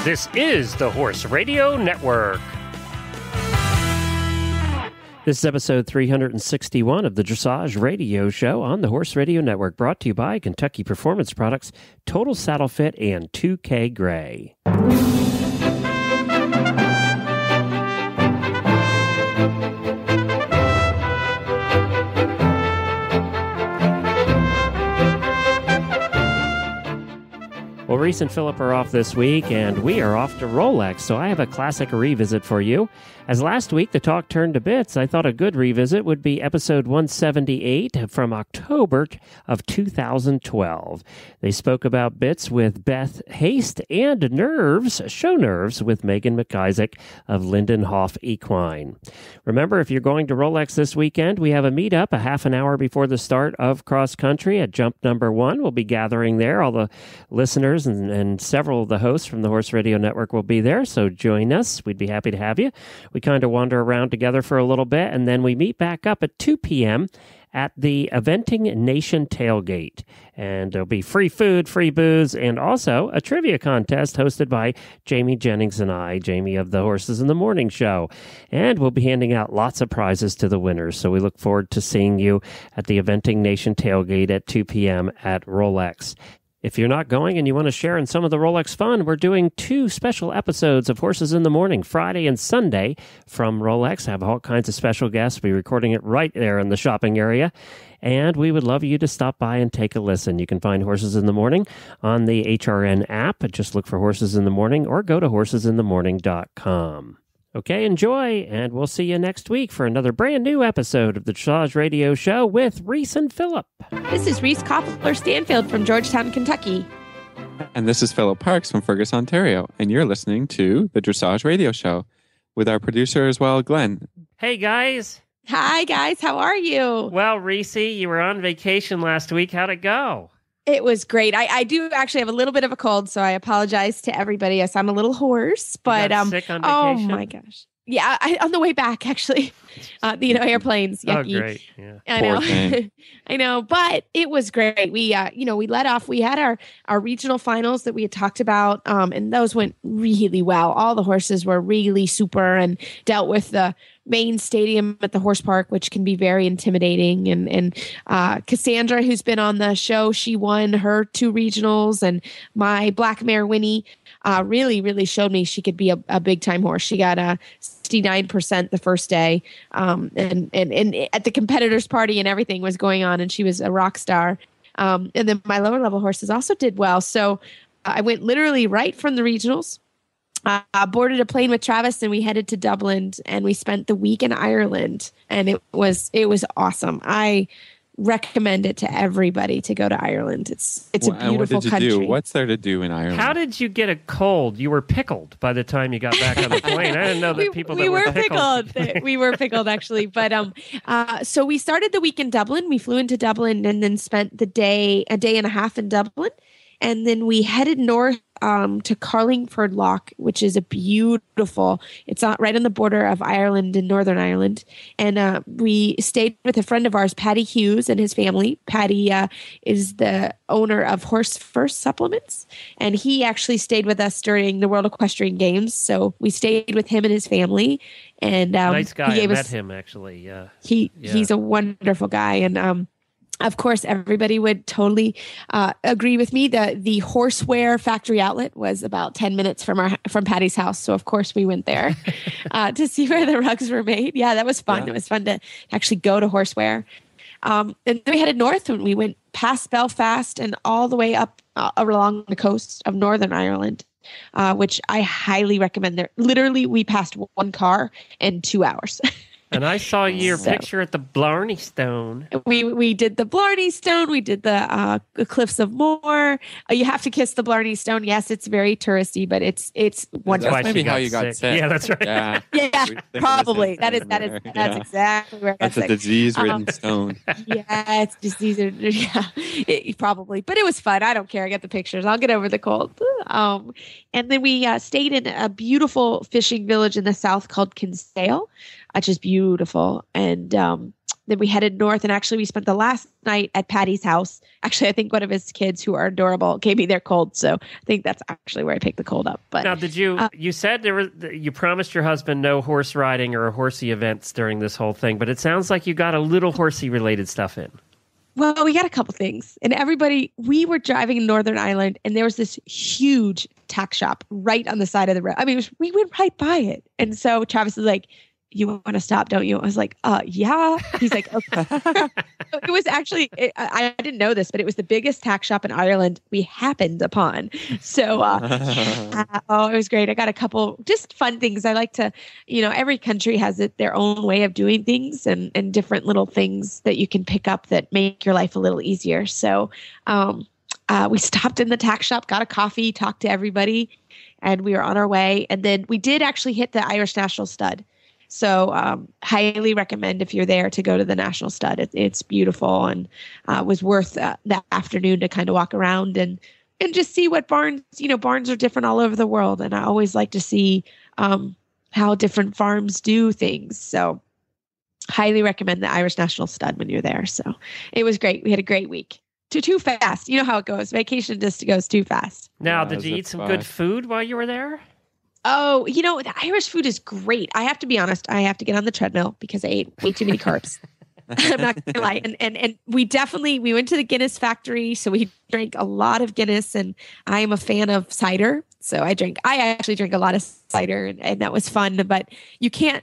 This is the Horse Radio Network. This is episode 361 of the Dressage Radio Show on the Horse Radio Network, brought to you by Kentucky Performance Products, Total Saddle Fit, and 2K Gray. Well, Reese and Philip are off this week, and we are off to Rolex, so I have a classic revisit for you. As last week the talk turned to bits, I thought a good revisit would be episode 178 from October of 2012. They spoke about bits with Beth Haste and show nerves with Megan McIsaac of Lindenhof Equine. Remember, if you're going to Rolex this weekend, we have a meetup a half an hour before the start of cross country at jump number 1. We'll be gathering there. All the listeners and several of the hosts from the Horse Radio Network will be there, so join us. We'd be happy to have you. We kind of wander around together for a little bit, and then we meet back up at 2 p.m. at the Eventing Nation Tailgate. And there'll be free food, free booze, and also a trivia contest hosted by Jamie Jennings and I, Jamie of the Horses in the Morning Show. And we'll be handing out lots of prizes to the winners. So we look forward to seeing you at the Eventing Nation Tailgate at 2 p.m. at Rolex. If you're not going and you want to share in some of the Rolex fun, we're doing 2 special episodes of Horses in the Morning, Friday and Sunday from Rolex. I have all kinds of special guests. We'll be recording it right there in the shopping area. And we would love you to stop by and take a listen. You can find Horses in the Morning on the HRN app. Just look for Horses in the Morning or go to horsesinthemorning.com. Okay, enjoy, and we'll see you next week for another brand new episode of the Dressage Radio Show with Reese and Philip. This is Reese Koppler-Stanfield from Georgetown, Kentucky. And this is Philip Parks from Fergus, Ontario. And you're listening to the Dressage Radio Show with our producer as well, Glenn. Hey, guys. Hi, guys. How are you? Well, Reese, you were on vacation last week. How'd it go? It was great. I do actually have a little bit of a cold, so I apologize to everybody. Yes, I'm a little hoarse, but you got sick on oh vacation? My gosh. Yeah, on the way back, actually, airplanes. Yucky. Oh, great. Yeah. I know. I know, but it was great. We, we let off. We had our regional finals that we had talked about, and those went really well. All the horses were really super and dealt with the main stadium at the horse park, which can be very intimidating. And Cassandra, who's been on the show, she won her 2 regionals, and my black mare Winnie really, really showed me she could be a big time horse. She got a 69% the first day, and at the competitors party and everything was going on, and she was a rock star. And then my lower level horses also did well. So I went literally right from the regionals. Boarded a plane with Travis and we headed to Dublin, and we spent the week in Ireland, and it was awesome. I recommend it to everybody to go to Ireland. It's a beautiful what did you country. Do? What's there to do in Ireland? How did you get a cold? You were pickled by the time you got back on the plane. I didn't know that we were pickled. We were pickled actually, but so we started the week in Dublin. We flew into Dublin and then spent a day and a half in Dublin. And then we headed north to Carlingford Lough, which is a beautiful, it's right on the border of Ireland and Northern Ireland. And we stayed with a friend of ours, Paddy Hughes, and his family. Paddy is the owner of Horse First Supplements. And he actually stayed with us during the World Equestrian Games. So we stayed with him and his family. And nice guy. I met him, actually. He's a wonderful guy. And of course, everybody would totally agree with me. The horseware factory outlet was about 10 minutes from Patty's house. So, of course, we went there to see where the rugs were made. Yeah, that was fun. Yeah. It was fun to actually go to horseware. And then we headed north, and we went past Belfast and all the way up along the coast of Northern Ireland, which I highly recommend. There, literally, we passed one car in 2 hours. And I saw your picture at the Blarney Stone. We did the Blarney Stone. We did the Cliffs of Moher. You have to kiss the Blarney Stone. Yes, it's very touristy, but it's wonderful. That's maybe how you got sick. Yeah, that's right. Yeah, probably. That's exactly where I got sick. That's a disease-ridden stone. Yeah, it's disease. Yeah, probably. But it was fun. I don't care. I got the pictures. I'll get over the cold. And then we stayed in a beautiful fishing village in the south called Kinsale, which is beautiful. And then then we headed north, and actually we spent the last night at Patty's house. Actually, I think one of his kids, who are adorable, gave me their cold. So I think that's actually where I picked the cold up. But now, did you, you said you promised your husband no horse riding or horsey events during this whole thing, but it sounds like you got a little horsey related stuff in. Well, we got a couple things. And we were driving in Northern Ireland, and there was this huge tack shop right on the side of the road. I mean, we went right by it. And so Travis is like, "You want to stop, don't you?" I was like, yeah. He's like, "Okay." It was actually, I didn't know this, but it was the biggest tack shop in Ireland we happened upon. So, it was great. I got a couple just fun things. I like to, every country has their own way of doing things, and different little things that you can pick up that make your life a little easier. So, we stopped in the tack shop, got a coffee, talked to everybody, and we were on our way. And then we did actually hit the Irish National Stud. So highly recommend, if you're there, to go to the National Stud. It's beautiful, and was worth that afternoon to kind of walk around and just see what barns, barns are different all over the world. And I always like to see how different farms do things. So highly recommend the Irish National Stud when you're there. So it was great. We had a great week. Too fast. You know how it goes. Vacation just goes too fast. Now, did you eat some good food while you were there? Oh, the Irish food is great. I have to be honest. I have to get on the treadmill because I ate way too many carbs. I'm not gonna lie. And we went to the Guinness factory, so we drank a lot of Guinness, and I am a fan of cider. So I actually drink a lot of cider, and that was fun. But you can't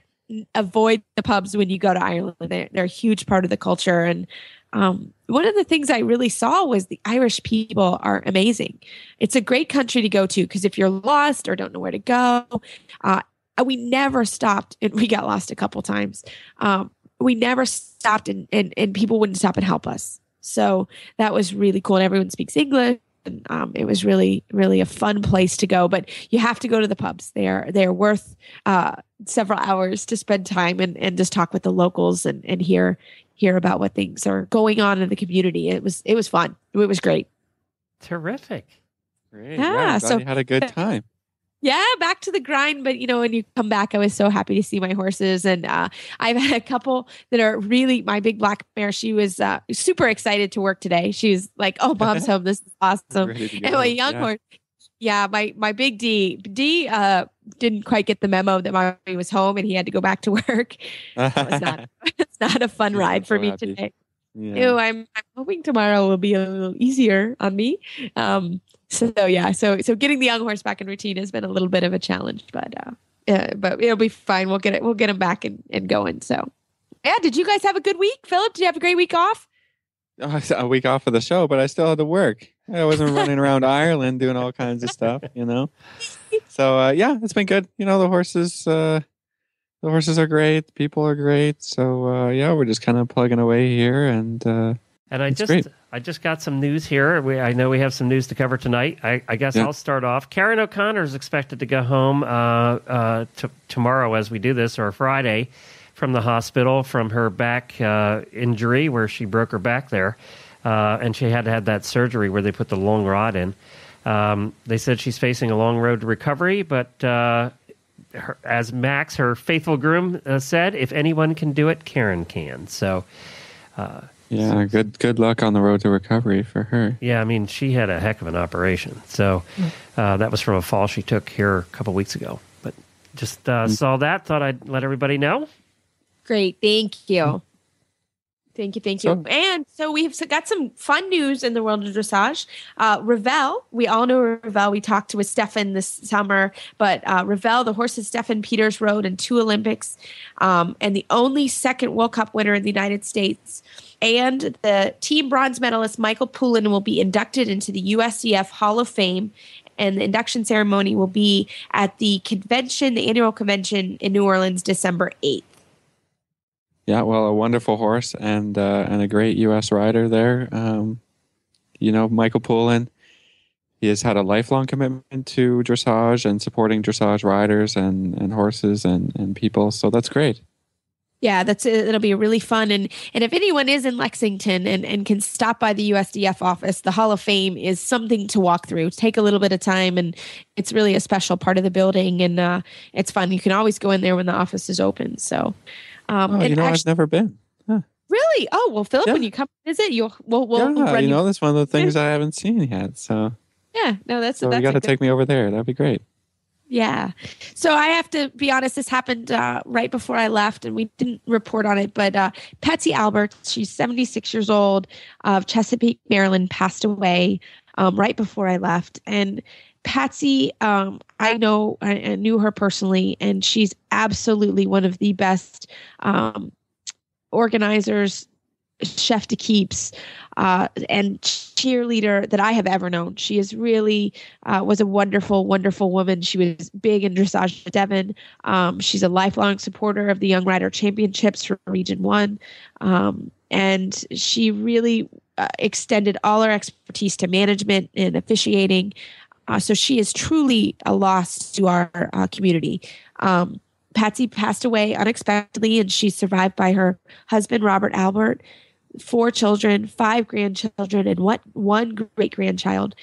avoid the pubs when you go to Ireland. They're a huge part of the culture. And one of the things I really saw was the Irish people are amazing. It's a great country to go to, because if you're lost or don't know where to go, we never stopped, and we got lost a couple times. We never stopped, and people wouldn't stop and help us. So that was really cool. And everyone speaks English. And it was really, really a fun place to go. But you have to go to the pubs. They're worth several hours to spend time and just talk with the locals and hear about what things are going on in the community. It was fun. It was great. Terrific. Great. Yeah, so you had a good time. Yeah, back to the grind. But, when you come back, I was so happy to see my horses. And I've had a couple that are really, my big black mare, she was super excited to work today. She was like, "Oh, Mom's home. This is awesome." And my young horse, my big D didn't quite get the memo that Mommy was home and he had to go back to work. It's not a fun ride for me today. Yeah. I'm hoping tomorrow will be a little easier on me. So getting the young horse back in routine has been a little bit of a challenge, but it'll be fine. We'll get him back and going. So yeah, did you guys have a good week? Philip, did you have a great week off? A week off of the show, but I still had to work. I wasn't running around Ireland doing all kinds of stuff, So it's been good. The horses are great. The people are great. So we're just kind of plugging away here, and I just got some news here. I know we have some news to cover tonight. I guess I'll start off. Karen O'Connor is expected to go home tomorrow as we do this, or Friday, from the hospital from her back injury where she broke her back there. And she had to have that surgery where they put the long rod in. They said she's facing a long road to recovery, but as Max, her faithful groom, said, if anyone can do it, Karen can. So, good luck on the road to recovery for her. Yeah, I mean, she had a heck of an operation. So that was from a fall she took here a couple weeks ago. But just saw that, thought I'd let everybody know. Great, thank you. Thank you. And so we've got some fun news in the world of dressage. Ravel, we all know Ravel. We talked with Stefan this summer, but Ravel, the horse that Stefan Peters rode in 2 Olympics, and the only second World Cup winner in the United States. And the team bronze medalist Michael Poulin will be inducted into the USDF Hall of Fame. And the induction ceremony will be at the annual convention in New Orleans, December 8th. Yeah, well, a wonderful horse and a great U.S. rider there. Michael Poulin, he has had a lifelong commitment to dressage and supporting dressage riders and horses and people. So that's great. Yeah, it'll be really fun. And if anyone is in Lexington and can stop by the USDF office, the Hall of Fame is something to walk through. Take a little bit of time, and it's really a special part of the building, and it's fun. You can always go in there when the office is open. So. I've never been. Huh. Really? Oh, well, Philip, Yeah. when you come visit, we'll Yeah, run you. that's one of the things I haven't seen yet. So, Yeah, no, that's you got a to good. take me over there. That'd be great. Yeah. So I have to be honest, this happened right before I left and we didn't report on it, but Patsy Albert, she's 76 years old, of Chesapeake, Maryland, passed away right before I left. And Patsy, I knew her personally, and she's absolutely one of the best organizers, chef de keeps, and cheerleader that I have ever known. She is really was a wonderful, wonderful woman. She was big in dressage at Devon. She's a lifelong supporter of the Young Rider Championships for Region 1. And she really extended all her expertise to management and officiating. So she is truly a loss to our community. Patsy passed away unexpectedly, and she's survived by her husband, Robert Albert, 4 children, 5 grandchildren, and one great-grandchild.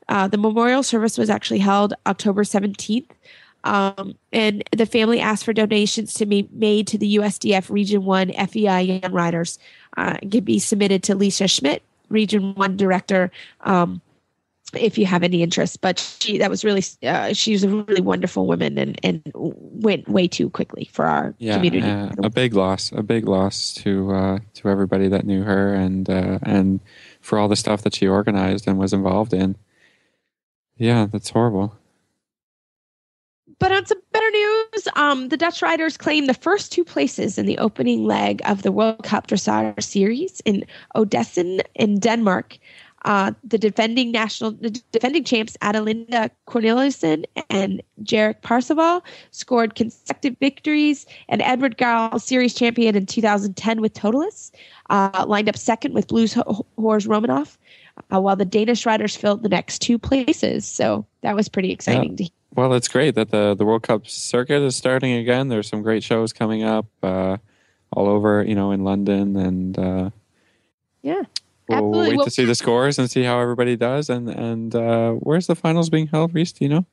The memorial service was actually held October 17th, and the family asked for donations to be made to the USDF Region 1 FEI Young Riders. It can be submitted to Lisa Schmidt, Region 1 Director, if you have any interest. But she was a really wonderful woman and went way too quickly for our community. A big loss to everybody that knew her and for all the stuff that she organized and was involved in. Yeah, that's horrible. But on some better news, the Dutch riders claimed the first 2 places in the opening leg of the World Cup Dressage Series in Odense in Denmark. The defending champs Adelinda Cornelissen and Jarek Parseval scored consecutive victories, and Edward Gall, series champion in 2010 with Totalis, lined up second with Blues Horse Romanov, while the Danish riders filled the next 2 places. So that was pretty exciting to hear. Well, it's great that the World Cup circuit is starting again. There's some great shows coming up all over, in London, and yeah. We'll Absolutely. wait to see the scores and see how everybody does. And where's the finals being held, Reese? Do you know?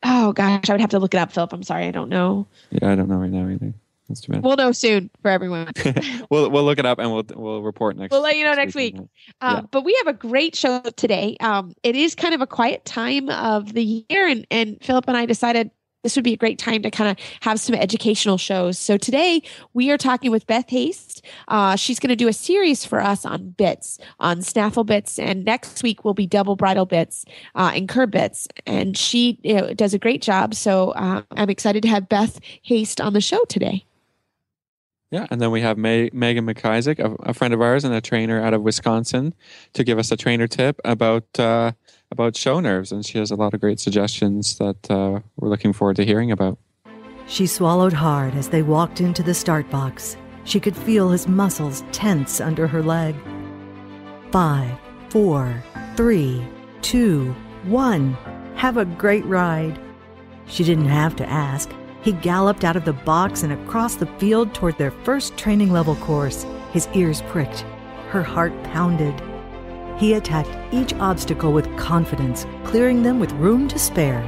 Oh, gosh. I would have to look it up, Philip. I'm sorry. I don't know. Yeah, I don't know right now either. That's too bad. We'll know soon for everyone. We'll look it up and we'll report next. We'll let you know next week. But we have a great show today. It is kind of a quiet time of the year. And Philip and I decided this would be a great time to kind of have some educational shows. So today we are talking with Beth Haste. She's going to do a series for us on bits, on snaffle bits. And next week will be double bridle bits and curb bits. And she does a great job. So I'm excited to have Beth Haste on the show today. Yeah, and then we have Megan McIsaac, a friend of ours and a trainer out of Wisconsin, to give us a trainer tip about show nerves, and she has a lot of great suggestions that we're looking forward to hearing about. She swallowed hard as they walked into the start box. She could feel his muscles tense under her leg. 5, 4, 3, 2, 1. Have a great ride. She didn't have to ask. He galloped out of the box and across the field toward their first training level course. His ears pricked. Her heart pounded. He attacked each obstacle with confidence, clearing them with room to spare.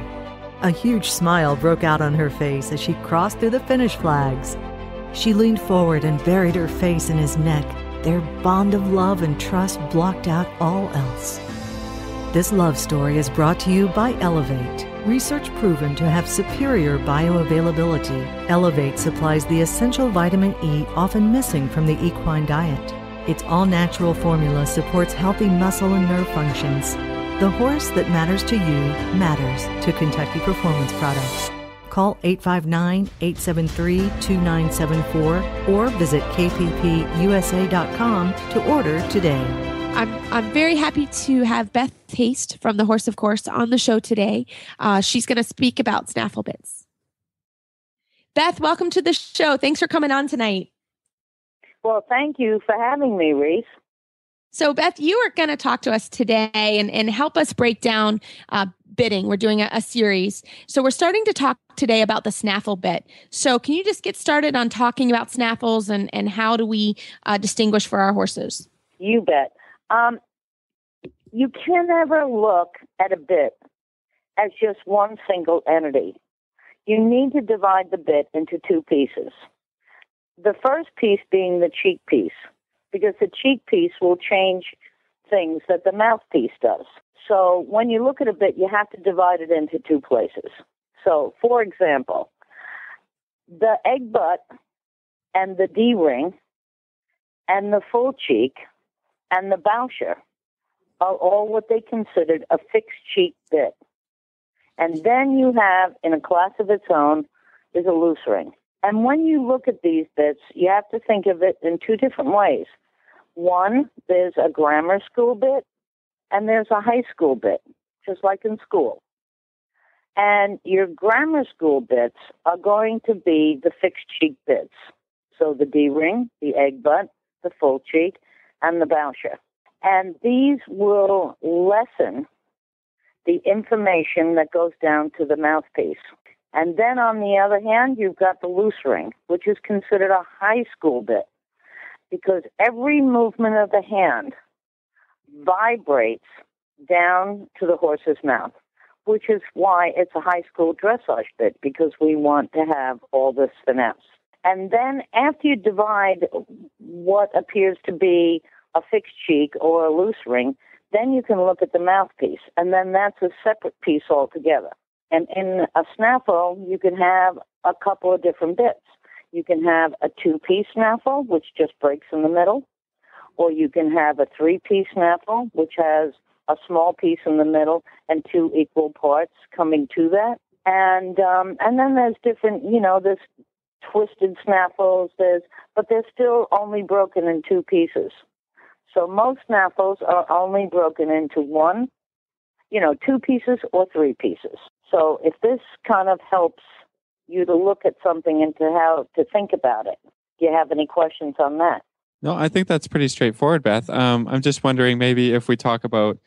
A huge smile broke out on her face as she crossed through the finish flags. She leaned forward and buried her face in his neck. Their bond of love and trust blocked out all else. This love story is brought to you by Elevate. Research proven to have superior bioavailability. Elevate supplies the essential vitamin E often missing from the equine diet. Its all-natural formula supports healthy muscle and nerve functions. The horse that matters to you matters to Kentucky Performance Products. Call 859-873-2974 or visit kppusa.com to order today. I'm very happy to have Beth Haste from The Horse of Course on the show today. She's going to speak about snaffle bits. Beth, welcome to the show. Thanks for coming on tonight. Well, thank you for having me, Reese. So, Beth, you are going to talk to us today and help us break down bitting. We're doing a series. So we're starting to talk today about the snaffle bit. So can you just get started on talking about snaffles and how do we distinguish for our horses? You bet. You can never look at a bit as just one single entity. You need to divide the bit into 2 pieces. The first piece being the cheek piece. because the cheek piece will change things that the mouthpiece does. So when you look at a bit, you have to divide it into two places. So, for example, the egg butt and the D-ring and the full cheek and the bowsher are all what they considered a fixed cheek bit. And then you have, in a class of its own, is a loose ring. And when you look at these bits, you have to think of it in two different ways. One, there's a grammar school bit, and there's a high school bit, just like in school. And your grammar school bits are going to be the fixed cheek bits. So the D-ring, the egg butt, the full cheek, and the bowsher. And these will lessen the information that goes down to the mouthpiece. And then on the other hand, you've got the loose ring, which is considered a high school bit, because every movement of the hand vibrates down to the horse's mouth, which is why it's a high school dressage bit, because we want to have all this finesse. And then after you divide what appears to be a fixed cheek or a loose ring, then you can look at the mouthpiece, and then that's a separate piece altogether. And in a snaffle, you can have a couple of different bits. You can have a two-piece snaffle, which just breaks in the middle, or you can have a three-piece snaffle, which has a small piece in the middle and two equal parts coming to that. And then there's different, there's twisted snaffles, but they're still only broken in two pieces. So most snaffles are only broken into one, two pieces or three pieces. So if this kind of helps you to look at something and to how to think about it, do you have any questions on that? No, I think that's pretty straightforward, Beth. I'm just wondering maybe if we talk about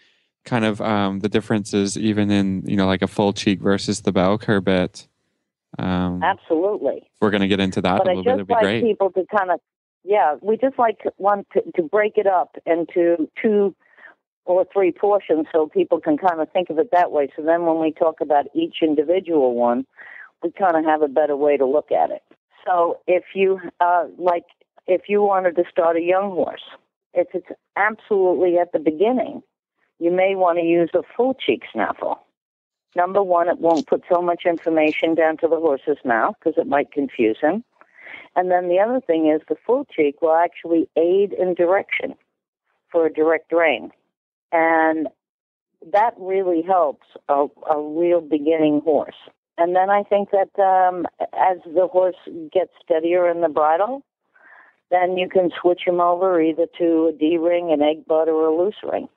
kind of the differences even in, like a full cheek versus the bell curve bit. Absolutely. We're going to get into that a little bit. It'd be great. People to kind of, we just want to break it up into two or three portions so people can kind of think of it that way. So then when we talk about each individual one, we kind of have a better way to look at it. So if you, if you wanted to start a young horse, if it's absolutely at the beginning, you may want to use a full cheek snaffle. Number one, it won't put so much information down to the horse's mouth because it might confuse him. And then the other thing is the full cheek will actually aid in direction for a direct rein. And that really helps a real beginning horse. And then I think that as the horse gets steadier in the bridle, then you can switch him over either to a D-ring, an egg butt, or a loose ring.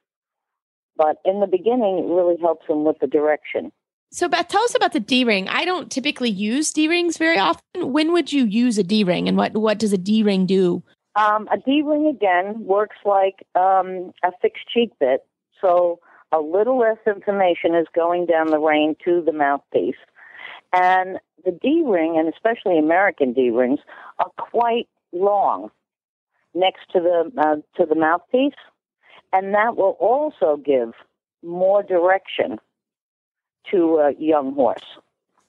But in the beginning, it really helps him with the direction. So, Beth, tell us about the D-ring. I don't typically use D-rings very often. When would you use a D-ring, and what does a D-ring do? A D-ring, again, works like a fixed cheek bit. So a little less information is going down the rein to the mouthpiece. And the D-ring, and especially American D-rings, are quite long next to the mouthpiece. And that will also give more direction to a young horse.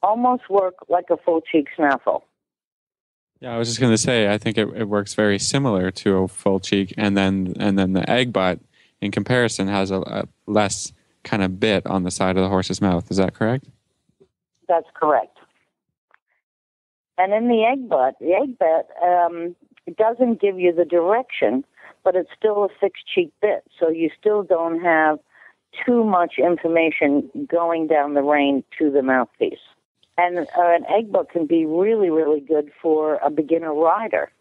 Almost work like a full cheek snaffle. Yeah, I was just going to say, I think it works very similar to a full cheek, and then the egg butt, in comparison, has a less kind of bit on the side of the horse's mouth. Is that correct? That's correct. And in the egg butt, it doesn't give you the direction, but it's still a fixed cheek bit, so you still don't have too much information going down the rein to the mouthpiece. And an egg butt can be really, really good for a beginner rider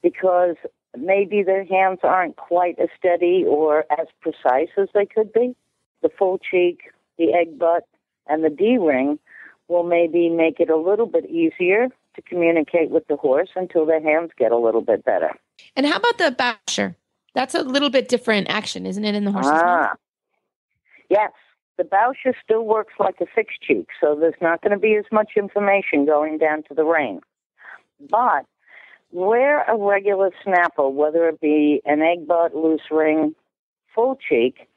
because maybe their hands aren't quite as steady or as precise as they could be. The full cheek, the egg butt, and the D-ring will maybe make it a little bit easier to communicate with the horse until their hands get a little bit better. And how about the bowsher? That's a little bit different action, isn't it, in the horse's mouth? Yes. The bowsher still works like a fixed cheek, so there's not going to be as much information going down to the rein. But where a regular snaffle, whether it be an egg butt, loose ring, full cheek,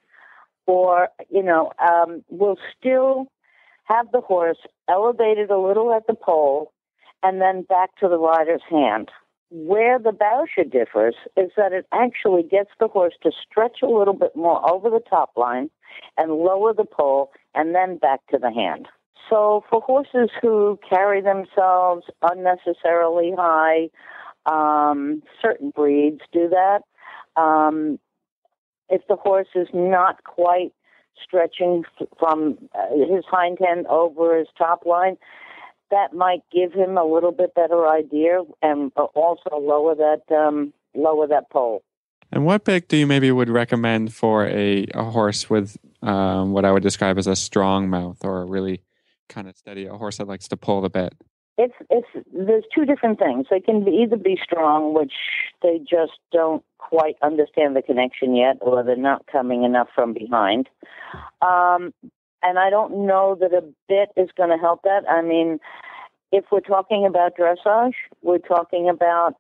or, will still have the horse elevated a little at the pole and then back to the rider's hand. Where the Bauscher differs is that it actually gets the horse to stretch a little bit more over the top line and lower the pole and then back to the hand. So for horses who carry themselves unnecessarily high, certain breeds do that. If the horse is not quite stretching from his hind end over his top line, that might give him a little bit better idea and also lower that pole. And what bit do you maybe would recommend for a horse with what I would describe as a strong mouth, or a really kind of steady, a horse that likes to pull the bit? There's two different things. They can either be strong, which they just don't quite understand the connection yet, or they're not coming enough from behind. And I don't know that a bit is going to help that. I mean, if we're talking about dressage, we're talking about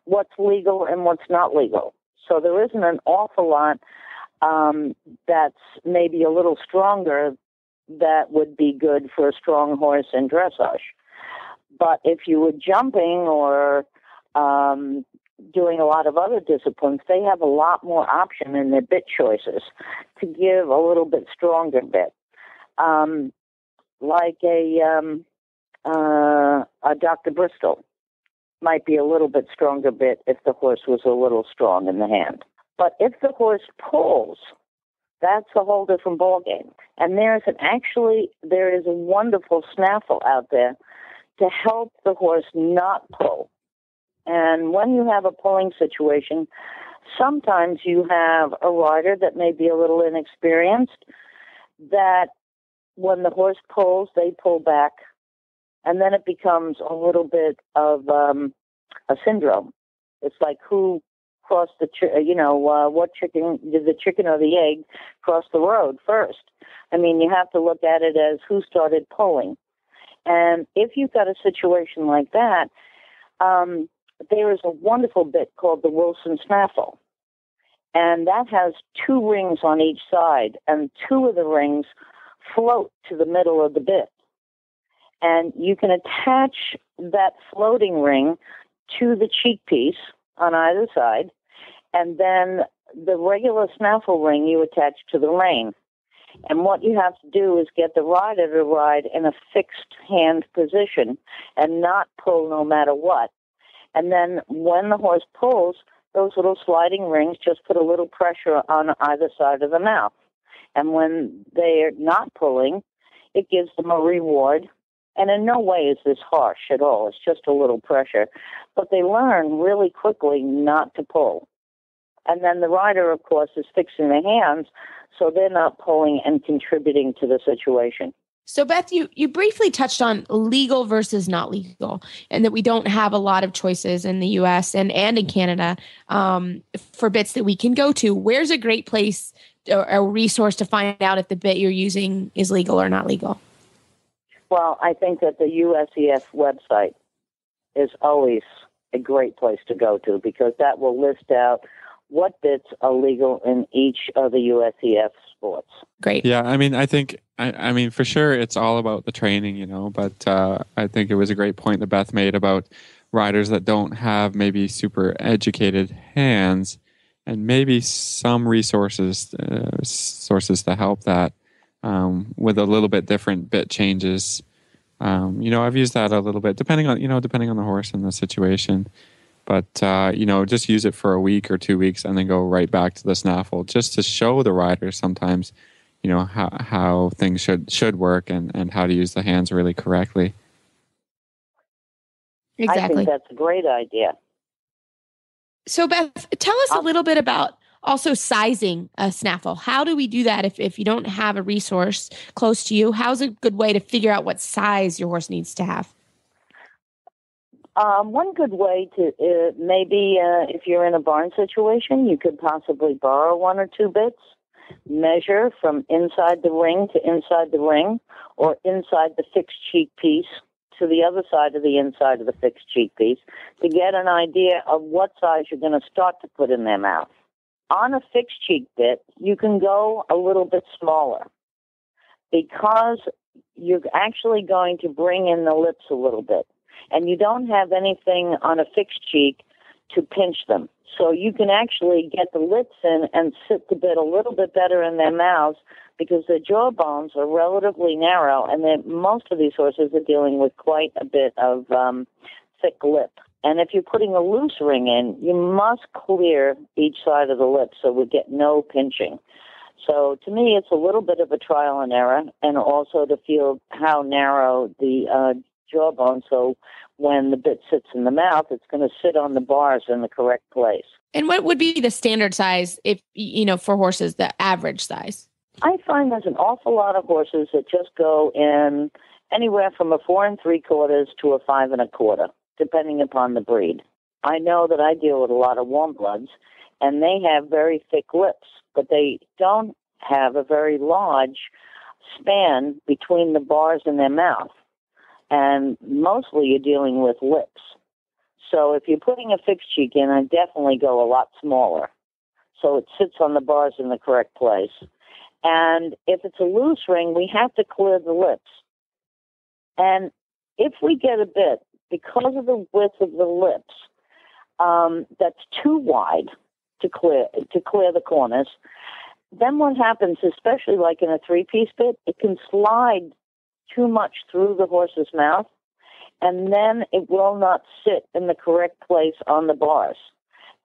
what's legal and what's not legal. So there isn't an awful lot that's maybe a little stronger that would be good for a strong horse in dressage. But if you were jumping or doing a lot of other disciplines, they have a lot more option in their bit choices to give a little bit stronger bit. Like a Dr. Bristol might be a little bit stronger bit if the horse was a little strong in the hand. But if the horse pulls, that's a whole different ballgame. And there is a wonderful snaffle out there to help the horse not pull. And when you have a pulling situation, sometimes you have a rider that may be a little inexperienced, that when the horse pulls, they pull back, and then it becomes a little bit of a syndrome. It's like who crossed what chicken, did the chicken or the egg cross the road first? I mean, you have to look at it as who started pulling. And if you've got a situation like that, there is a wonderful bit called the Wilson Snaffle. And that has 2 rings on each side, and 2 of the rings float to the middle of the bit. And you can attach that floating ring to the cheek piece on either side, and then the regular snaffle ring you attach to the rein. And what you have to do is get the rider to ride in a fixed hand position and not pull no matter what. And then when the horse pulls, those little sliding rings just put a little pressure on either side of the mouth. And when they're not pulling, it gives them a reward. And in no way is this harsh at all. It's just a little pressure. But they learn really quickly not to pull. And then the rider, of course, is fixing the hands, so they're not pulling and contributing to the situation. So, Beth, you briefly touched on legal versus not legal, and that we don't have a lot of choices in the U.S. and in Canada for bits that we can go to. Where's a great place or a resource to find out if the bit you're using is legal or not legal? Well, I think that the USEF website is always a great place to go to, because that will list out what bits are legal in each of the USEF sports. Great. Yeah, I mean, I think, I mean, for sure, it's all about the training, but I think it was a great point that Beth made about riders that don't have maybe super educated hands, and maybe some sources to help that with a little bit different bit changes. I've used that a little bit, depending on the horse and the situation. But, just use it for a week or 2 weeks and then go right back to the snaffle, just to show the rider sometimes, how things should work and how to use the hands really correctly. Exactly. I think that's a great idea. So, Beth, tell us a little bit about also sizing a snaffle. How do we do that if you don't have a resource close to you? How's a good way to figure out what size your horse needs to have? One good way to maybe if you're in a barn situation, you could possibly borrow 1 or 2 bits, measure from inside the ring to inside the ring, or inside the fixed cheek piece to the other side of the inside of the fixed cheek piece, to get an idea of what size you're going to start to put in their mouth. On a fixed cheek bit, you can go a little bit smaller, because you're actually going to bring in the lips a little bit. and you don't have anything on a fixed cheek to pinch them. So you can actually get the lips in and sit the bit a little bit better in their mouths because their jaw bones are relatively narrow, and most of these horses are dealing with quite a bit of thick lip. And if you're putting a loose ring in, you must clear each side of the lip so we get no pinching. So to me, it's a little bit of a trial and error, and also to feel how narrow the jawbone, so when the bit sits in the mouth, it's going to sit on the bars in the correct place. And what would be the standard size if, for horses, the average size? I find there's an awful lot of horses that just go in anywhere from a 4 3/4 to a 5 1/4, depending upon the breed. I know that I deal with a lot of warm bloods, and they have very thick lips, but they don't have a very large span between the bars in their mouth. And mostly you're dealing with lips. So if you're putting a fixed cheek in, I definitely go a lot smaller, so it sits on the bars in the correct place. And if it's a loose ring, we have to clear the lips. And if we get a bit, because of the width of the lips, that's too wide to clear the corners, then what happens, especially like in a 3-piece bit, it can slide too much through the horse's mouth, and then it will not sit in the correct place on the bars.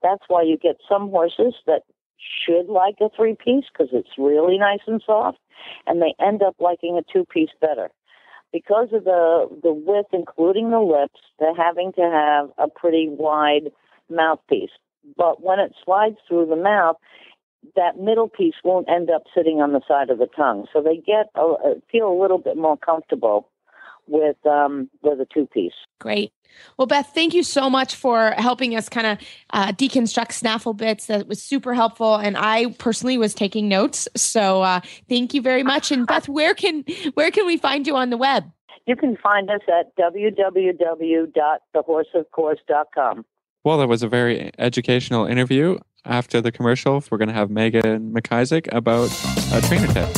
That's why you get some horses that should like a 3-piece because it's really nice and soft, and they end up liking a 2-piece better. Because of the width, including the lips, they're having to have a pretty wide mouthpiece. But when it slides through the mouth, that middle piece won't end up sitting on the side of the tongue. So they feel a little bit more comfortable with a 2-piece. Great. Well, Beth, thank you so much for helping us kind of deconstruct snaffle bits. That was super helpful. And I personally was taking notes. So thank you very much. And Beth, where can we find you on the web? You can find us at www.thehorseofcourse.com. Well, that was a very educational interview. After the commercials, we're going to have Megan McIsaac about a trainer tip.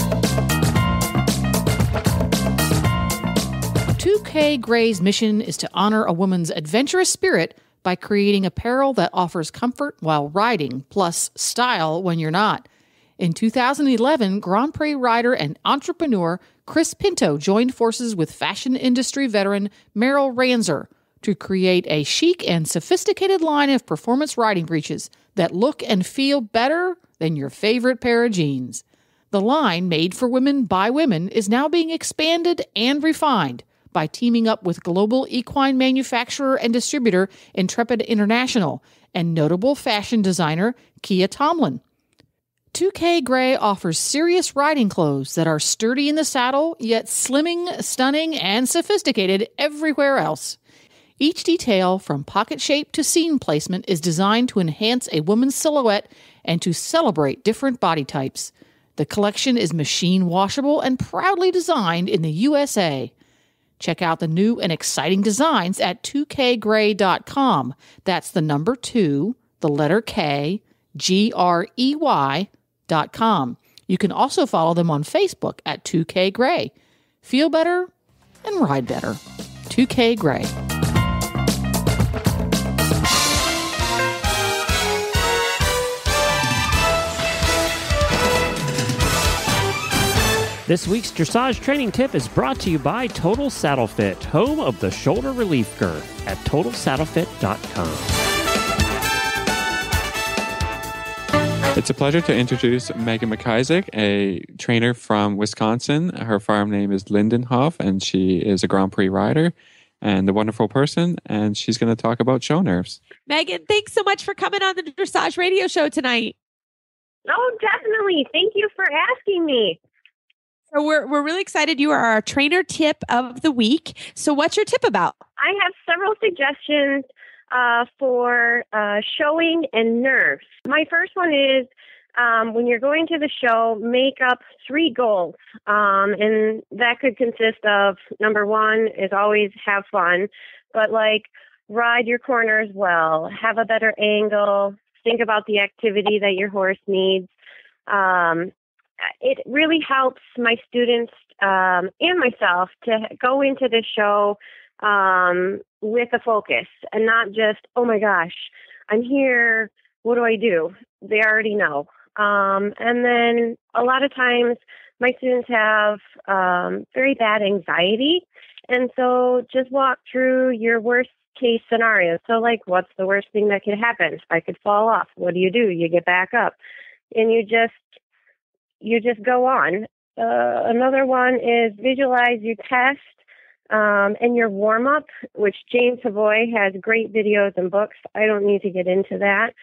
2K Gray's mission is to honor a woman's adventurous spirit by creating apparel that offers comfort while riding, plus style when you're not. In 2011, Grand Prix rider and entrepreneur Chris Pinto joined forces with fashion industry veteran Meryl Ranzer to create a chic and sophisticated line of performance riding breeches that look and feel better than your favorite pair of jeans. The line, made for women by women, is now being expanded and refined by teaming up with global equine manufacturer and distributor Intrepid International and notable fashion designer Kia Tomlin. 2K Gray offers serious riding clothes that are sturdy in the saddle, yet slimming, stunning, and sophisticated everywhere else. Each detail, from pocket shape to seam placement, is designed to enhance a woman's silhouette and to celebrate different body types. The collection is machine washable and proudly designed in the USA. Check out the new and exciting designs at 2kgray.com. That's the number 2, the letter K, GREY.com. You can also follow them on Facebook at 2K Gray. Feel better and ride better. 2K Gray. This week's dressage training tip is brought to you by Total Saddle Fit, home of the shoulder relief girth at TotalSaddleFit.com. It's a pleasure to introduce Megan McIsaac, a trainer from Wisconsin. Her farm name is Lindenhof, and she is a Grand Prix rider and a wonderful person, and she's going to talk about show nerves. Megan, thanks so much for coming on the Dressage Radio Show tonight. Oh, definitely. Thank you for asking me. So we're really excited. You are our trainer tip of the week. So what's your tip about? I have several suggestions for showing and nerves. My first one is when you're going to the show, make up 3 goals. And that could consist of, number 1 is always have fun, but like ride your corners well, have a better angle, think about the activity that your horse needs. It really helps my students and myself to go into the show with a focus and not just, oh my gosh, I'm here. What do I do? They already know. And then a lot of times my students have very bad anxiety. And so just walk through your worst case scenario. So like, what's the worst thing that could happen? I could fall off. What do? You get back up and you just go on. Another one is visualize your test and your warm up, which James Savoy has great videos and books. I don't need to get into that.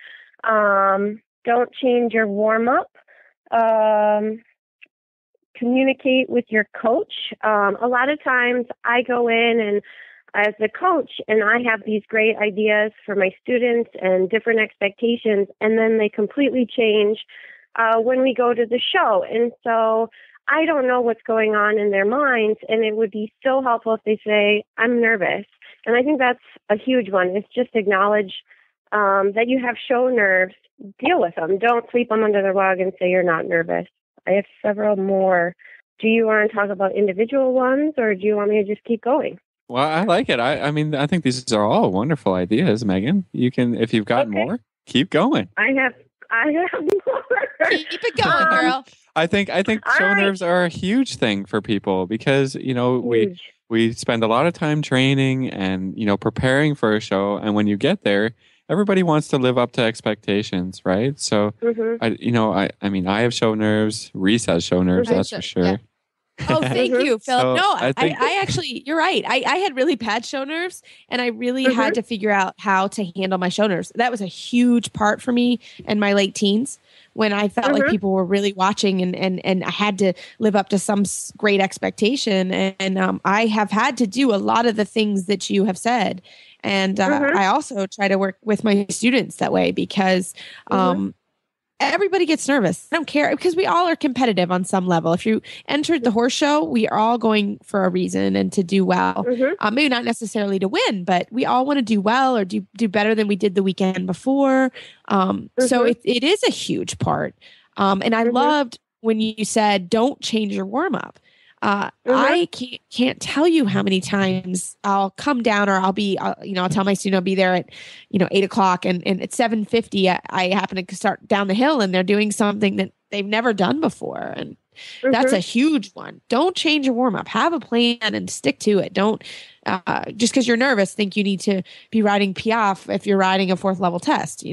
Don't change your warm up. Communicate with your coach. A lot of times I go in and as the coach and I have these great ideas for my students and different expectations, and then they completely change when we go to the show. And so I don't know what's going on in their minds, and it would be so helpful if they say, I'm nervous. And I think that's a huge one. It's just acknowledge that you have show nerves. Deal with them. Don't sweep them under the rug and say you're not nervous. I have several more. Do you want to talk about individual ones, or do you want me to just keep going? Well, I like it. I mean, I think these are all wonderful ideas, Megan. You can, if you've got more, keep going. I have more. Keep it going, girl. I think show nerves are a huge thing for people because, we spend a lot of time training and, preparing for a show. And when you get there, everybody wants to live up to expectations, right? So, I have show nerves. Reese has show nerves, that's for sure. Yeah. Oh, thank you, Philip. So No, I actually, you're right. I had really bad show nerves, and I really had to figure out how to handle my show nerves. That was a huge part for me in my late teens when I felt like people were really watching, and I had to live up to some great expectation. And I have had to do a lot of the things that you have said. And I also try to work with my students that way because everybody gets nervous. I don't care because we all are competitive on some level. If you entered the horse show, we are all going for a reason and to do well. Maybe not necessarily to win, but we all want to do well or do better than we did the weekend before. So it is a huge part. And I loved when you said, don't change your warm up. I can't tell you how many times I'll come down or I'll tell my student I'll be there at, 8:00 and at 7:50, I happen to start down the hill and they're doing something that they've never done before. And that's a huge one. Don't change your warm up, have a plan and stick to it. Don't, just cause you're nervous, think you need to be riding Piaf if you're riding a 4th level test,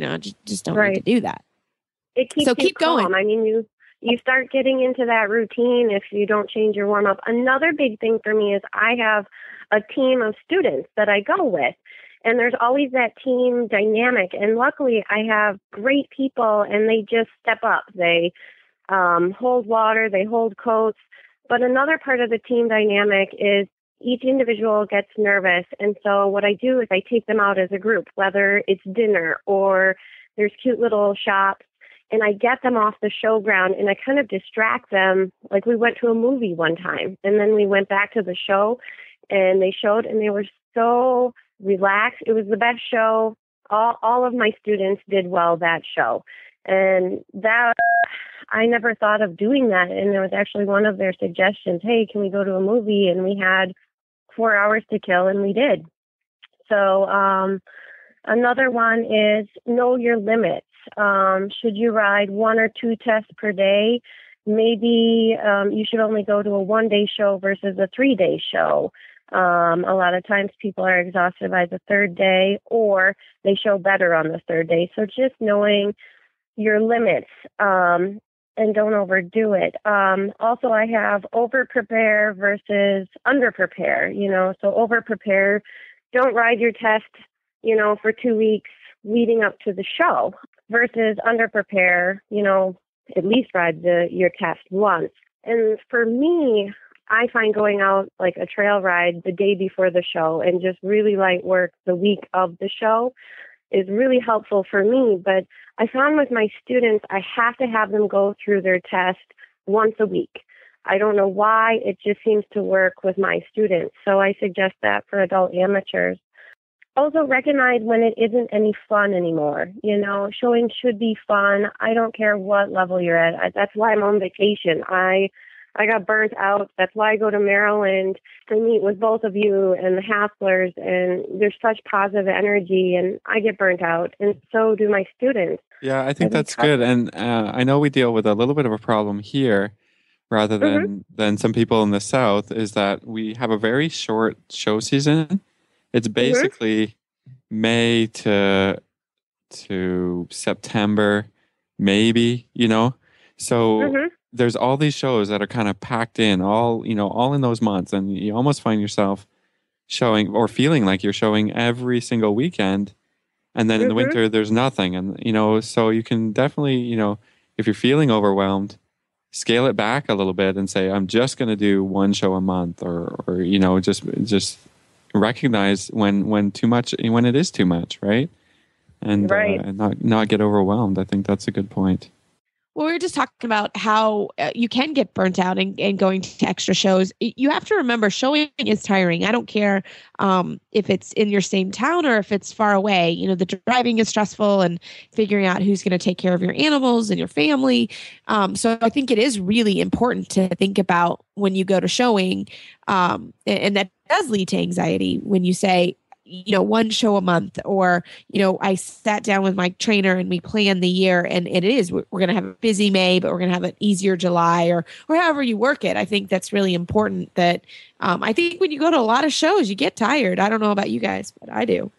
just don't need to do that. It keeps keep going. I mean, you start getting into that routine if you don't change your warm-up. Another big thing for me is I have a team of students that I go with, and there's always that team dynamic. And luckily, I have great people, and they just step up. They hold water, they hold coats. But another part of the team dynamic is each individual gets nervous. And so what I do is I take them out as a group, whether it's dinner or there's cute little shops. And I get them off the showground and I kind of distract them. Like we went to a movie one time and then we went back to the show and they showed and they were so relaxed. It was the best show. All of my students did well that show. And that I never thought of doing that. And it was actually one of their suggestions. Hey, can we go to a movie? And we had 4 hours to kill and we did. So another one is know your limits. Should you ride 1 or 2 tests per day? Maybe you should only go to a 1-day show versus a 3-day show. A lot of times people are exhausted by the 3rd day or they show better on the 3rd day. So just knowing your limits and don't overdo it. Also, I have over-prepare versus under-prepare, So over-prepare, don't ride your test, for 2 weeks leading up to the show. Versus under-prepare, at least ride your test once. And for me, I find going out like a trail ride the day before the show and just really light work the week of the show is really helpful for me. But I found with my students, I have to have them go through their test once a week. I don't know why, it just seems to work with my students. So I suggest that for adult amateurs. Also recognize when it isn't any fun anymore. Showing should be fun. I don't care what level you're at. That's why I'm on vacation. I I got burnt out. That's why I go to Maryland to meet with both of you and the Hasslers, and there's such positive energy, and I get burnt out, and so do my students. Yeah, I think that's good. And I know we deal with a little bit of a problem here rather than some people in the South, is that we have a very short show season. It's basically May to September, maybe, So there's all these shows that are kind of packed in all in those months, and you almost find yourself showing or feeling like you're showing every single weekend. And then in the winter, there's nothing. And, so you can definitely, if you're feeling overwhelmed, scale it back a little bit and say, I'm just going to do one show a month, or just recognize when too much, when it is too much, right? And not get overwhelmed. I think that's a good point. Well, we were just talking about how you can get burnt out and going to extra shows. You have to remember, showing is tiring. I don't care if it's in your same town or if it's far away. The driving is stressful, and figuring out who's going to take care of your animals and your family. So I think it is really important to think about when you go to showing, and that does lead to anxiety when you say, one show a month, or, I sat down with my trainer and we planned the year, and it is, we're going to have a busy May, but we're going to have an easier July, or however you work it. I think that's really important. That I think when you go to a lot of shows, you get tired. I don't know about you guys, but I do.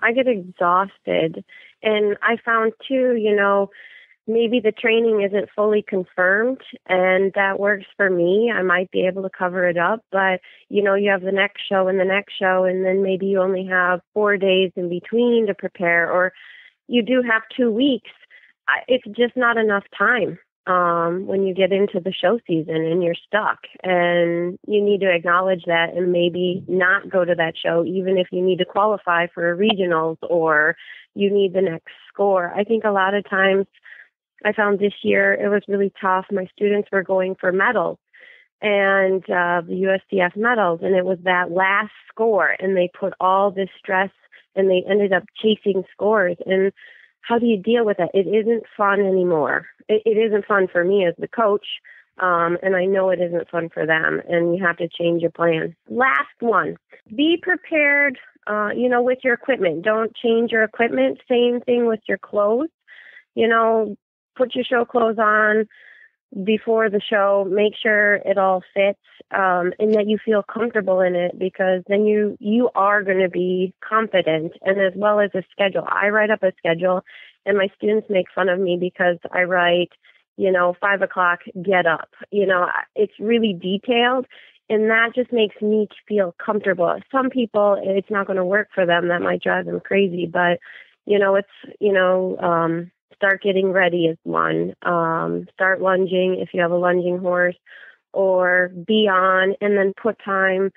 I get exhausted. And I found too, maybe the training isn't fully confirmed, and that works for me. I might be able to cover it up, but you have the next show and the next show, and then maybe you only have 4 days in between to prepare, or you do have 2 weeks. It's just not enough time when you get into the show season and you're stuck, and you need to acknowledge that and maybe not go to that show, even if you need to qualify for regionals or you need the next score. I think a lot of times, I found this year it was really tough. My students were going for medals, and the USDF medals, and it was that last score, and they put all this stress, and they ended up chasing scores. And how do you deal with it? It isn't fun anymore. It isn't fun for me as the coach, and I know it isn't fun for them, and you have to change your plan. Last one, be prepared, with your equipment. Don't change your equipment. Same thing with your clothes. Put your show clothes on before the show. Make sure it all fits, and that you feel comfortable in it, because then you are going to be confident. And as well as a schedule. I write up a schedule, and my students make fun of me because I write, 5 o'clock, get up. It's really detailed, and that just makes me feel comfortable. Some people, it's not going to work for them. That might drive them crazy, but start getting ready is one. Start lunging if you have a lunging horse, or be on, and then put time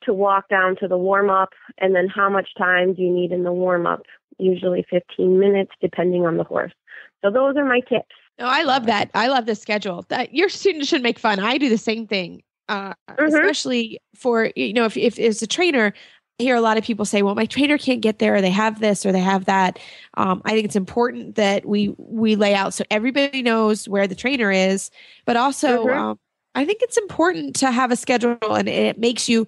to walk down to the warm-up, and then how much time do you need in the warm-up? Usually 15 minutes, depending on the horse. So those are my tips. No, I love that. I love the schedule. That your students should make fun. I do the same thing, especially for, if as a trainer, I hear a lot of people say, well, my trainer can't get there, or they have this, or they have that. I think it's important that we lay out so everybody knows where the trainer is, but also I think it's important to have a schedule, and it makes you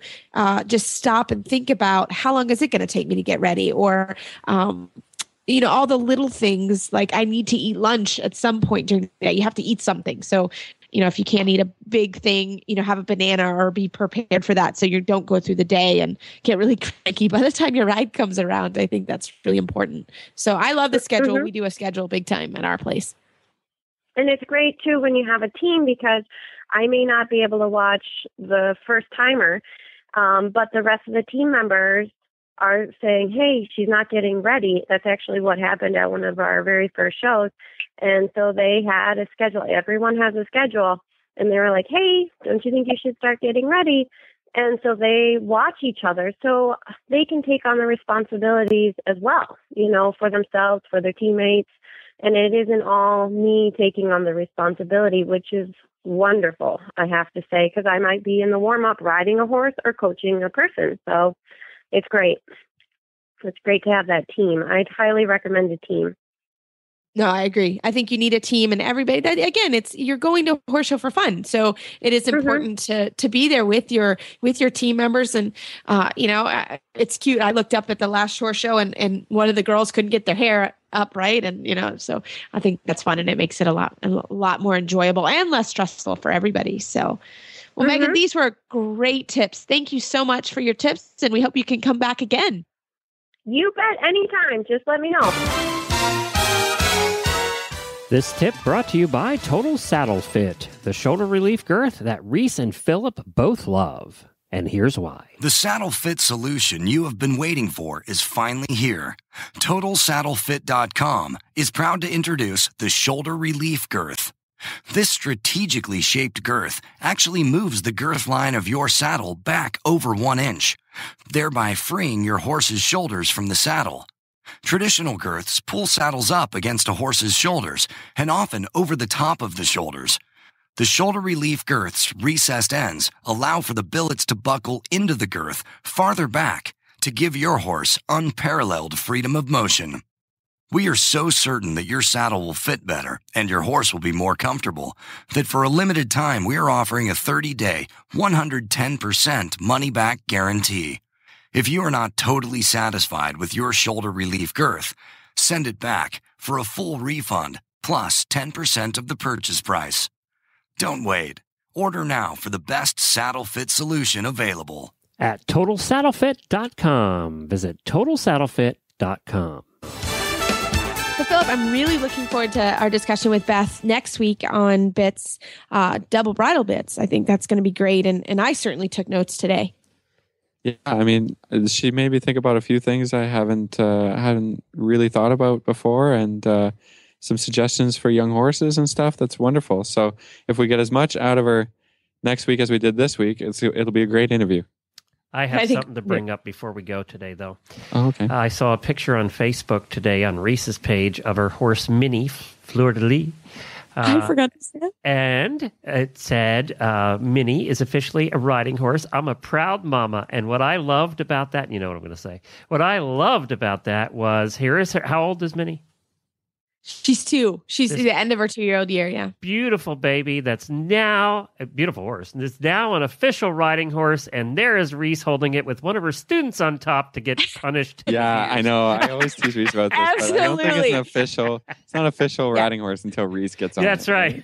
just stop and think about, how long is it going to take me to get ready? Or, all the little things, like I need to eat lunch at some point during the day. You have to eat something. So, if you can't eat a big thing, have a banana, or be prepared for that, so you don't go through the day and get really cranky by the time your ride comes around. I think that's really important. So I love the schedule. We do a schedule big time at our place. And it's great too when you have a team, because I may not be able to watch the first timer, but the rest of the team members are saying, hey, she's not getting ready. That's actually what happened at one of our very first shows. And so they had a schedule. Everyone has a schedule. And they were like, hey, don't you think you should start getting ready? And so they watch each other so they can take on the responsibilities as well, for themselves, for their teammates. And it isn't all me taking on the responsibility, which is wonderful, I have to say, because I might be in the warm-up riding a horse or coaching a person. So it's great. It's great to have that team. I'd highly recommend a team. No, I agree. I think you need a team and everybody that again, you're going to a horse show for fun. So it is important to be there with your team members. And, it's cute. I looked up at the last horse show and one of the girls couldn't get their hair up. Right. And, so I think that's fun and it makes it a lot more enjoyable and less stressful for everybody. So, well, Megan, these were great tips. Thank you so much for your tips. And we hope you can come back again. You bet. Anytime. Just let me know. This tip brought to you by Total Saddle Fit, the shoulder relief girth that Reese and Philip both love. And here's why. The saddle fit solution you have been waiting for is finally here. TotalSaddleFit.com is proud to introduce the shoulder relief girth. This strategically shaped girth actually moves the girth line of your saddle back over 1 inch, thereby freeing your horse's shoulders from the saddle. Traditional girths pull saddles up against a horse's shoulders and often over the top of the shoulders. The shoulder relief girth's recessed ends allow for the billets to buckle into the girth farther back to give your horse unparalleled freedom of motion. We are so certain that your saddle will fit better and your horse will be more comfortable that for a limited time we are offering a 30-day, 110% money-back guarantee. If you are not totally satisfied with your shoulder relief girth, send it back for a full refund plus 10% of the purchase price. Don't wait. Order now for the best saddle fit solution available. At TotalSaddleFit.com. Visit TotalSaddleFit.com. So, Philip, I'm really looking forward to our discussion with Beth next week on bits, double bridle bits. I think that's going to be great. And I certainly took notes today. Yeah, I mean, she made me think about a few things I hadn't really thought about before, and some suggestions for young horses and stuff. That's wonderful. So if we get as much out of her next week as we did this week, it'll be a great interview. I have something to bring up before we go today, though. Oh, okay. I saw a picture on Facebook today on Reese's page of her horse Minnie, Fleur de Lis. I forgot to say that. And it said, Minnie is officially a riding horse. I'm a proud mama. And what I loved about that, you know what I'm going to say. What I loved about that was, here is her. How old is Minnie? She's 2. She's at the end of her 2-year-old year, yeah. Beautiful baby that's now a beautiful horse. It's now an official riding horse, and there is Reese holding it with one of her students on top to get punished. Yeah, I know. I always tease Reese about this, Absolutely. but I don't think it's not official riding horse until Reese gets on. That's it. Right.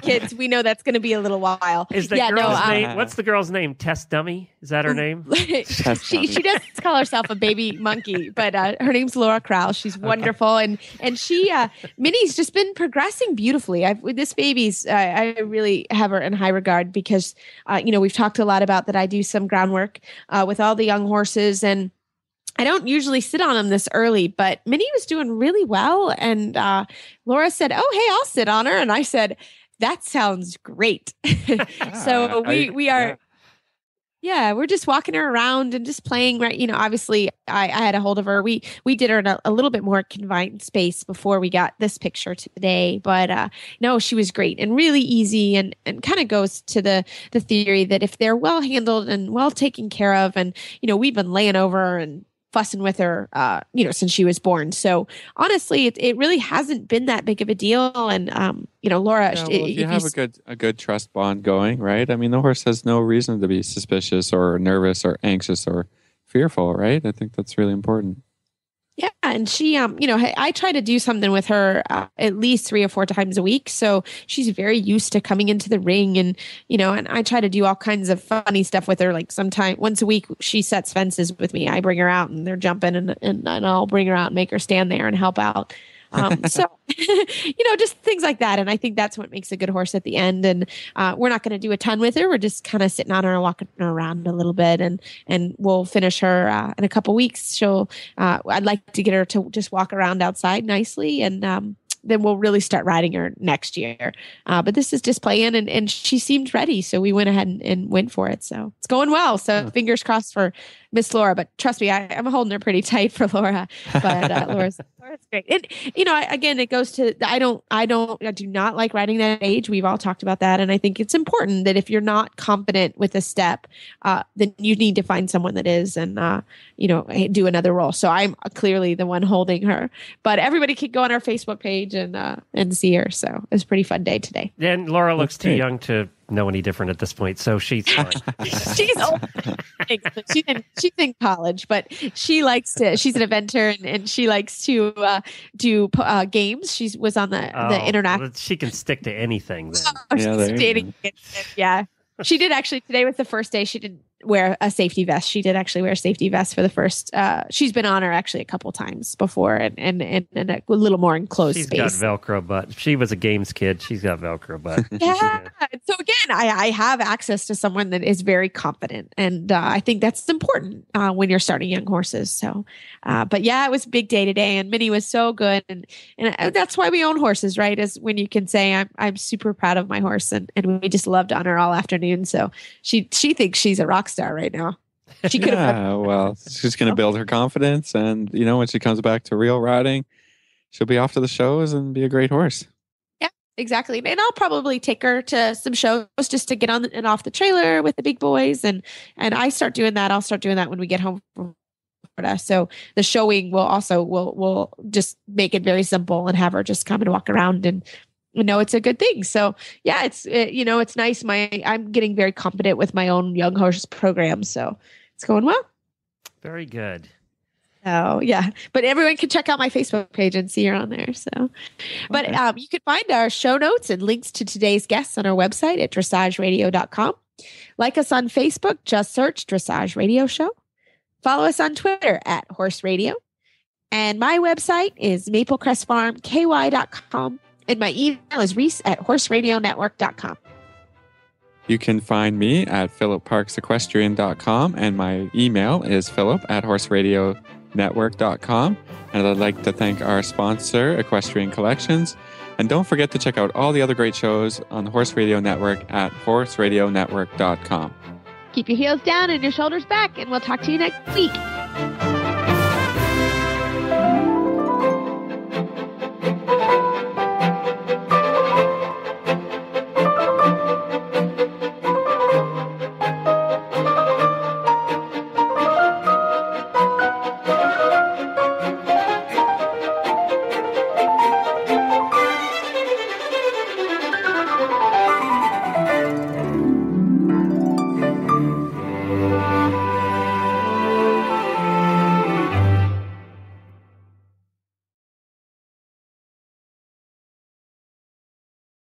Kids, we know that's going to be a little while. Is the girl's name? What's the girl's name? Tess Dummy? Is that her name? she does call herself a baby monkey, but her name's Laura Krause. She's wonderful, and she Minnie's just been progressing beautifully. With this baby's, I really have her in high regard because we've talked a lot about that. I do some groundwork with all the young horses, and I don't usually sit on them this early, but Minnie was doing really well. And Laura said, "Oh, hey, I'll sit on her." And I said, "That sounds great." So we are, we're just walking her around and just playing. Right. Obviously I had a hold of her. We did her in a little bit more confined space before we got this picture today, but no, she was great and really easy and kind of goes to the theory that if they're well handled and well taken care of, and, we've been laying over her and fussing with her, since she was born. So honestly, it really hasn't been that big of a deal. And, Laura, if you have a good trust bond going, right? I mean, the horse has no reason to be suspicious or nervous or anxious or fearful, right? I think that's really important. Yeah. And she, I try to do something with her at least 3 or 4 times a week. So she's very used to coming into the ring and I try to do all kinds of funny stuff with her. Like once a week, she sets fences with me. I bring her out and they're jumping and I'll bring her out and make her stand there and help out. So, just things like that. And I think that's what makes a good horse at the end. And we're not going to do a ton with her. We're just kind of sitting on her and walking her around a little bit. And we'll finish her in a couple weeks. I'd like to get her to just walk around outside nicely. And then we'll really start riding her next year. But this is just playing, and she seemed ready, so we went ahead and went for it. So it's going well. So fingers crossed for Miss Laura. But trust me, I'm holding her pretty tight for Laura. But Laura's great. And again, it goes to I do not like riding that age. We've all talked about that, and I think it's important that if you're not confident with a step, then you need to find someone that is, and do another roll. So I'm clearly the one holding her, but everybody could go on our Facebook page and see her. So it was a pretty fun day today. And Laura looks too young to know any different at this point, so she's fine. She's old. She's in college, but she likes to. She's an eventer, and she likes to do games. She was on the international. Well, she can stick to anything. Then. Yeah. She did actually. Today was the first day she didn't wear a safety vest. She did actually wear a safety vest for the first. She's been on her actually a couple times before, and a little more enclosed space. She's got Velcro butt. She was a games kid. She's got Velcro butt. Yeah. So again, I have access to someone that is very confident, and I think that's important when you're starting young horses. So, but yeah, it was a big day today, and Minnie was so good, and that's why we own horses, right? Is when you can say I'm super proud of my horse, and we just loved on her all afternoon. So she thinks she's a rock star right now. She could have. Well, she's going to build her confidence, and when she comes back to real riding, she'll be off to the shows and be a great horse. Yeah, exactly. And I'll probably take her to some shows just to get on and off the trailer with the big boys, and I start doing that. I'll start doing that when we get home from Florida. So the showing will just make it very simple and have her just come and walk around, and it's a good thing. So yeah, it's nice. I'm getting very confident with my own young horse program. So it's going well. Very good. Oh yeah. But everyone can check out my Facebook page and see her on there. So, but you can find our show notes and links to today's guests on our website at dressageradio.com. Like us on Facebook, just search Dressage Radio Show. Follow us on Twitter at Horse Radio. And my website is maplecrestfarmky.com. And my email is reese@horseradionetwork.com. You can find me at philipparksequestrian.com, and my email is philip@horseradionetwork.com. And I'd like to thank our sponsor, Equestrian Collections. And don't forget to check out all the other great shows on the Horse Radio Network at horseradionetwork.com. Keep your heels down and your shoulders back, and we'll talk to you next week.